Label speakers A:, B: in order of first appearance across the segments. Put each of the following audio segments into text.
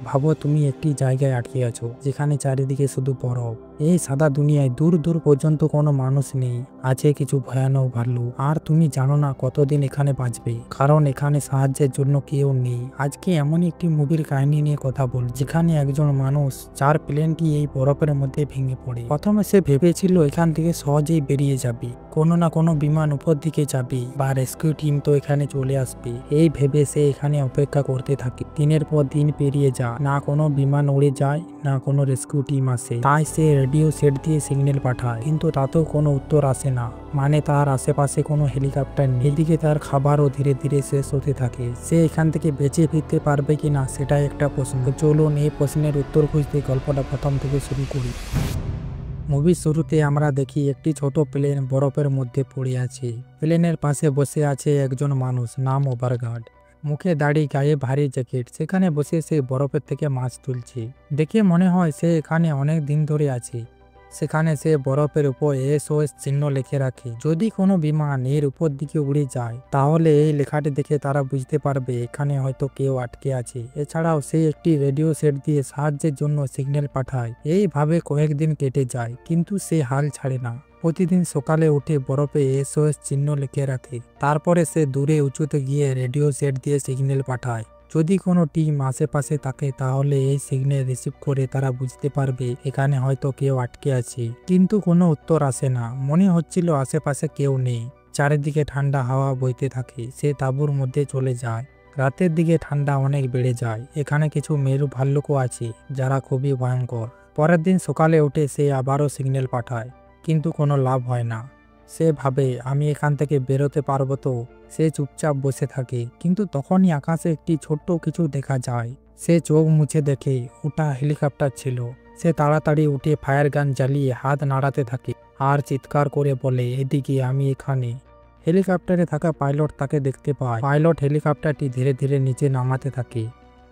A: ভাবো তুমি একটি জায়গায় আটকে আছো যেখানে চারিদিকে শুধু বরফ। এই সাদা দুনিয়ায় দূর দূর পর্যন্ত কোনো মানুষ নেই, আছে কিছু ভয়ানক ভাল্লুক। আর তুমি জানো না কতদিন এখানে বাঁচবে, কারণ এখানে সাহায্যের জন্য কেউ নেই। আজকে এমনই একটি মুভির কাহিনী নিয়ে কথা বল, যেখানে একজন মানুষ যার প্লেনটি এই বরফের মধ্যে ভেঙে পড়ে। প্রথমে সে ভেবেছিল এখান থেকে সহজেই বেরিয়ে যাবে, কোনো না কোনো বিমান উপর দিকে যাবে বা রেস্কিউ টিম তো এখানে চলে আসবে। এই ভেবে সে এখানে অপেক্ষা করতে থাকে। দিনের পর দিন পেরিয়ে যায়, না কোনো বিমান উড়ে যায়, না কোনো রেস্কিউ টিম আসে। তাই সে রেডিও সেট দিয়ে সিগন্যাল পাঠায়, কিন্তু তাতেও কোনো উত্তর আসে না। মানে তার আশেপাশে কোনো হেলিকপ্টার নেই। এদিকে তার খাবারও ধীরে ধীরে শেষ হতে থাকে। সে এখান থেকে বেঁচে ফিরতে পারবে কিনা সেটাই একটা প্রশ্ন। চলুন এই প্রশ্নের উত্তর খুঁজতে গল্পটা প্রথম থেকে শুরু করি। মুভির শুরুতে আমরা দেখি একটি ছোট প্লেন বরফের মধ্যে পড়ে আছে। প্লেনের পাশে বসে আছে একজন মানুষ, নাম ওভারগার্ড। মুখে দাড়ি, গায়ে ভারী জ্যাকেট। সেখানে বসে সে বরফের থেকে মাছ তুলছে। দেখে মনে হয় সে এখানে অনেক দিন ধরে আছে। সেখানে সে বরফের উপর SOS চিহ্ন লিখে রাখে। যদি কোনো বিমান এর উপর দিকে উড়ে যায় তাহলে এই লেখাটি দেখে তারা বুঝতে পারবে এখানে হয়তো কেউ আটকে আছে। এছাড়াও সে একটি রেডিও সেট দিয়ে সাহায্যের জন্য সিগন্যাল পাঠায়। এইভাবে কয়েকদিন কেটে যায়, কিন্তু সে হাল ছাড়ে না। প্রতিদিন সকালে উঠে বরফে SOS চিহ্ন লিখে রাখে। তারপরে সে দূরে উঁচুতে গিয়ে রেডিও সেট দিয়ে সিগন্যাল পাঠায়। যদি কোনো টিম আশেপাশে থাকে তাহলে এই সিগন্যাল রিসিভ করে তারা বুঝতে পারবে এখানে হয়তো কেউ আটকে আছে। কিন্তু কোনো উত্তর আসে না। মনে হচ্ছিল আশেপাশে কেউ নেই। চারিদিকে ঠান্ডা হাওয়া বইতে থাকে। সে তাঁবুর মধ্যে চলে যায়। রাতের দিকে ঠান্ডা অনেক বেড়ে যায়। এখানে কিছু মেরু ভাল্লুকও আছে যারা খুবই ভয়ঙ্কর। পরের দিন সকালে উঠে সে আবারও সিগন্যাল পাঠায়, কিন্তু কোনো লাভ হয় না। সে ভাবে আমি এখান থেকে বেরোতে পারবো তো। সে চুপচাপ বসে থাকে, কিন্তু তখনই আকাশে একটি ছোট্ট কিছু দেখা যায়। সে চোখ মুছে দেখে ওটা হেলিকপ্টার ছিল। সে তাড়াতাড়ি উঠে ফায়ার গান জ্বালিয়ে হাত নাড়াতে থাকে আর চিৎকার করে বলে, এদিকে, আমি এখানে। হেলিকপ্টারে থাকা পাইলট তাকে দেখতে পায়। পাইলট হেলিকপ্টারটি ধীরে ধীরে নিচে নামাতে থাকে।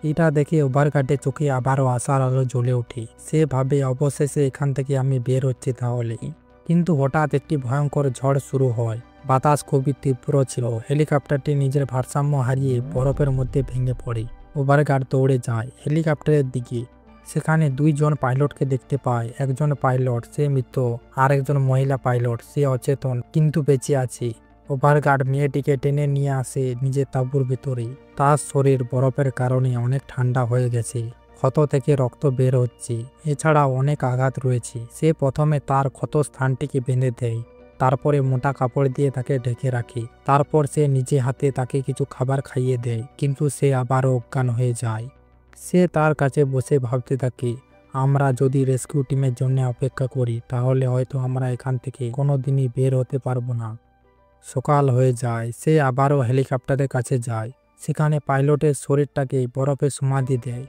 A: এটা দেখে ওভারগার্ডের চোখে আবারও আশার আলো জ্বলে ওঠে। সে ভাবে অবশেষে এখান থেকে আমি বের হচ্ছি তাহলে। কিন্তু হঠাৎ একটি ভয়ঙ্কর ঝড় শুরু হয়। বাতাস খুবই তীব্র ছিল। হেলিকপ্টারটি নিজের ভারসাম্য হারিয়ে বরফের মধ্যে ভেঙে পড়ে। ওভারগার্ড দৌড়ে যায় হেলিকপ্টারের দিকে। সেখানে দুইজন পাইলটকে দেখতে পায়। একজন পাইলট সে মৃত, আর একজন মহিলা পাইলট সে অচেতন কিন্তু বেঁচে আছে। ওভারগার্ড মেয়েটিকে টেনে নিয়ে আসে নিজের তাঁবুর ভিতরে। তার শরীর বরফের কারণে অনেক ঠান্ডা হয়ে গেছে। ক্ষত থেকে রক্ত বের হচ্ছে। এছাড়াও অনেক আঘাত রয়েছে। সে প্রথমে তার ক্ষত স্থানটিকে বেঁধে দেয়, তারপরে মোটা কাপড় দিয়ে তাকে ঢেকে রাখে। তারপর সে নিজে হাতে তাকে কিছু খাবার খাইয়ে দেয়, কিন্তু সে আবারও অজ্ঞান হয়ে যায়। সে তার কাছে বসে ভাবতে থাকে, আমরা যদি রেস্কিউ টিমের জন্য অপেক্ষা করি তাহলে হয়তো আমরা এখান থেকে কোনোদিনই বের হতে পারবো না। সকাল হয়ে যায়। সে আবারও হেলিকপ্টারের কাছে যায়। সেখানে পাইলটের শরীরটাকে বরফে সমাধি দেয়।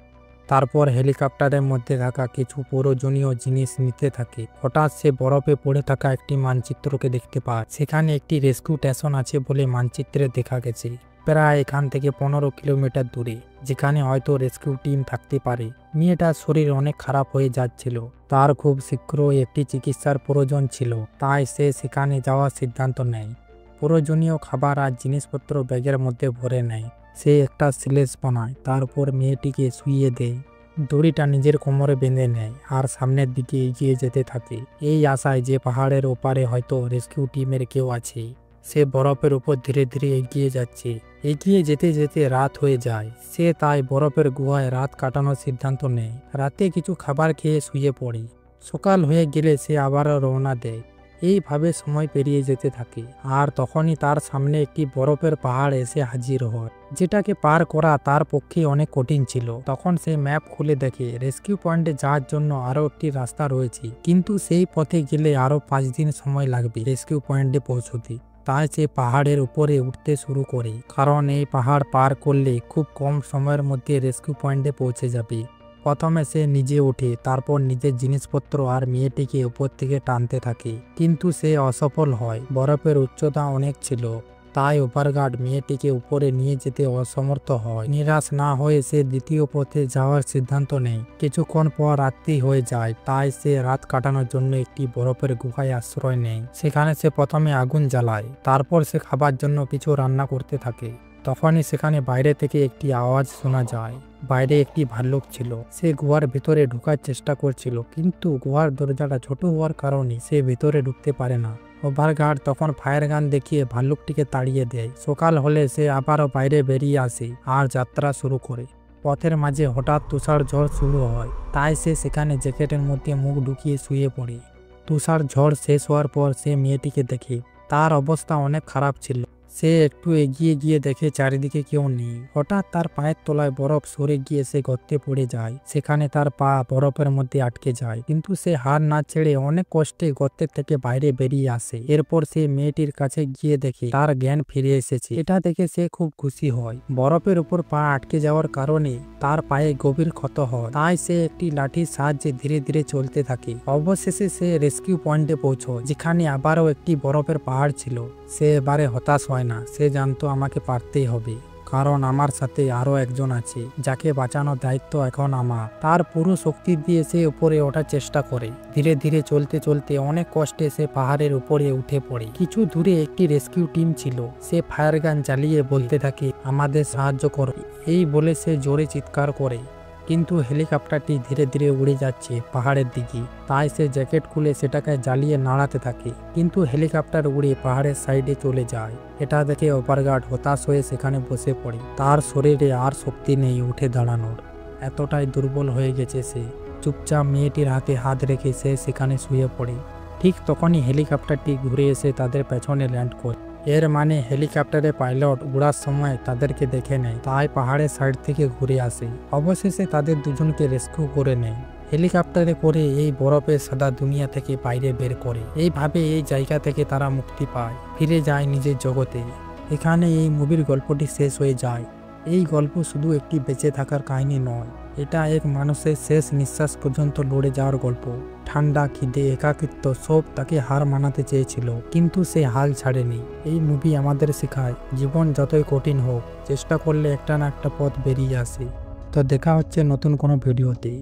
A: তারপর হেলিকপ্টারের মধ্যে থাকা কিছু প্রয়োজনীয় জিনিস নিতে থাকে। হঠাৎ সে বরফে পড়ে থাকা একটি মানচিত্রকে দেখতে পায়। সেখানে একটি রেস্কিউ স্টেশন আছে বলে মানচিত্রে দেখা গেছে, প্রায় এখান থেকে 15 কিলোমিটার দূরে, যেখানে হয়তো রেস্কিউ টিম থাকতে পারে। মেয়েটার শরীর অনেক খারাপ হয়ে যাচ্ছিল। তার খুব শীঘ্রই একটি চিকিৎসার প্রয়োজন ছিল। তাই সে সেখানে যাওয়ার সিদ্ধান্ত নেয়। প্রয়োজনীয় খাবার আর জিনিসপত্র ব্যাগের মধ্যে ভরে নেয়। সে একটা স্লেজ বানায়, তারপর মেয়েটিকে শুইয়ে দেয়। দড়িটা নিজের কোমরে বেঁধে নেয় আর সামনের দিকে এগিয়ে যেতে থাকে, এই আশায় যে পাহাড়ের ওপারে হয়তো রেস্কিউ টিমের কেউ আছে। সে বরফের উপর ধীরে ধীরে এগিয়ে যাচ্ছে। এগিয়ে যেতে যেতে রাত হয়ে যায়। সে তাই বরফের গুহায় রাত কাটানোর সিদ্ধান্ত নেয়। রাতে কিছু খাবার খেয়ে শুয়ে পড়ে। সকাল হয়ে গেলে সে আবারও রওনা দেয়। এইভাবে সময় পেরিয়ে যেতে থাকে। আর তখনই তার সামনে একটি বরফের পাহাড় এসে হাজির হয়, যেটাকে পার করা তার পক্ষে অনেক কঠিন ছিল। তখন সে ম্যাপ খুলে দেখে রেস্কিউ পয়েন্টে যাওয়ার জন্য আরও একটি রাস্তা রয়েছে, কিন্তু সেই পথে গেলে আরও 5 দিন সময় লাগবে রেস্কিউ পয়েন্টে পৌঁছতে। তাই সে পাহাড়ের উপরে উঠতে শুরু করে, কারণ এই পাহাড় পার করলে খুব কম সময়ের মধ্যে রেস্কিউ পয়েন্টে পৌঁছে যাবে। প্রথমে সে নিজে ওঠে, তারপর নিজের জিনিসপত্র আর মেয়েটিকে উপর থেকে টানতে থাকে, কিন্তু সে অসফল হয়। বরফের উচ্চতা অনেক ছিল, তাই ওভারগার্ড মেয়েটিকে উপরে নিয়ে যেতে অসমর্থ হয়। নিরাশ না হয়ে সে দ্বিতীয় পথে যাওয়ার সিদ্ধান্ত নেয়। কিছুক্ষণ পর রাত্রি হয়ে যায়, তাই সে রাত কাটানোর জন্য একটি বরফের গুহায় আশ্রয় নেয়। সেখানে সে প্রথমে আগুন জ্বালায়, তারপর সে খাবার জন্য কিছু রান্না করতে থাকে। তখনই সেখানে বাইরে থেকে একটি আওয়াজ শোনা যায়। বাইরে একটি ভাল্লুক ছিল। সে গুহার ভিতরে ঢোকার চেষ্টা করছিল, কিন্তু গুহার দরজাটা ছোট হওয়ার কারণে সে ভিতরে ঢুকতে পারে না। ওভারগার্ড তখন ফায়ার গান দেখিয়ে ভাল্লুকটিকে তাড়িয়ে দেয়। সকাল হলে সে আবারও বাইরে বেরিয়ে আসে আর যাত্রা শুরু করে। পথের মাঝে হঠাৎ তুষার ঝড় শুরু হয়, তাই সে সেখানে জ্যাকেটের মধ্যে মুখ ঢুকিয়ে শুয়ে পড়ে। তুষার ঝড় শেষ হওয়ার পর সে মেয়েটিকে দেখে। তার অবস্থা অনেক খারাপ ছিল। সে একটু এগিয়ে গিয়ে দেখে চারিদিকে কেউ নেই। হঠাৎ তার পায়ের তলায় বরফ সরে গিয়ে সে গর্তে পড়ে যায়। সেখানে তার পা বরফের মধ্যে আটকে যায়, কিন্তু সে হার না ছেড়ে অনেক কষ্টে গর্তের থেকে বাইরে বেরিয়ে আসে। এরপর সে মেয়েটির কাছে গিয়ে দেখে তার জ্ঞান ফিরে এসেছে। এটা দেখে সে খুব খুশি হয়। বরফের উপর পা আটকে যাওয়ার কারণে তার পায়ে গভীর ক্ষত হয়, তাই সে একটি লাঠির সাহায্যে ধীরে ধীরে চলতে থাকে। অবশেষে সে রেস্কিউ পয়েন্টে পৌঁছয়, যেখানে আবারও একটি বরফের পাহাড় ছিল। সে এবারে হতাশ হয় না। সে জানতো আমাকে পারতেই হবে, কারণ আমার সাথে আরো একজন আছে যাকে বাঁচানোর দায়িত্ব এখন আমার। তার পুরো শক্তি দিয়ে সে উপরে ওঠার চেষ্টা করে। ধীরে ধীরে চলতে চলতে অনেক কষ্টে সে পাহাড়ের উপরে উঠে পড়ে। কিছু দূরে একটি রেস্কিউ টিম ছিল। সে ফায়ার গান চালিয়ে বলতে থাকে, আমাদের সাহায্য করো। এই বলে সে জোরে চিৎকার করে, কিন্তু হেলিকপ্টারটি ধীরে ধীরে উড়ে যাচ্ছে পাহাড়ের দিকে। তাই সে জ্যাকেট খুলে সেটাকে জ্বালিয়ে নাড়াতে থাকে, কিন্তু হেলিকপ্টার উড়ে পাহাড়ের সাইডে চলে যায়। এটা দেখে ওভারগার্ড হতাশ হয়ে সেখানে বসে পড়ে। তার শরীরে আর শক্তি নেই উঠে দাঁড়ানোর, এতটাই দুর্বল হয়ে গেছে সে। চুপচাপ মেয়েটির হাতে হাত রেখে সে সেখানে শুয়ে পড়ে। ঠিক তখনই হেলিকপ্টারটি ঘুরে এসে তাদের পেছনে ল্যান্ড করে। এর মানে হেলিকপ্টারে পাইলট উড়ার সময় তাদেরকে দেখে নেয়, তাই পাহাড়ের সাইড থেকে ঘুরে আসে। অবশেষে তাদের দুজনকে রেস্কিউ করে নেয়। হেলিকপ্টারে করে এই বরফের সাদা দুনিয়া থেকে বাইরে বের করে। এইভাবে এই জায়গা থেকে তারা মুক্তি পায়, ফিরে যায় নিজের জগতে। এখানে এই মুভির গল্পটি শেষ হয়ে যায়। এই গল্প শুধু একটি বেঁচে থাকার কাহিনী নয়, এটা এক মানুষের শেষ নিঃশ্বাস পর্যন্ত লড়ে যাওয়ার গল্প। ঠান্ডা, খিদে, একাকিত্ব সব তাকে হার মানাতে চেয়েছিল, কিন্তু সে হাল ছাড়েনি। এই মুভি আমাদের শেখায়, জীবন যতই কঠিন হোক, চেষ্টা করলে একটা না একটা পথ বেরিয়ে আসে। তো দেখা হচ্ছে নতুন কোনো ভিডিওতে।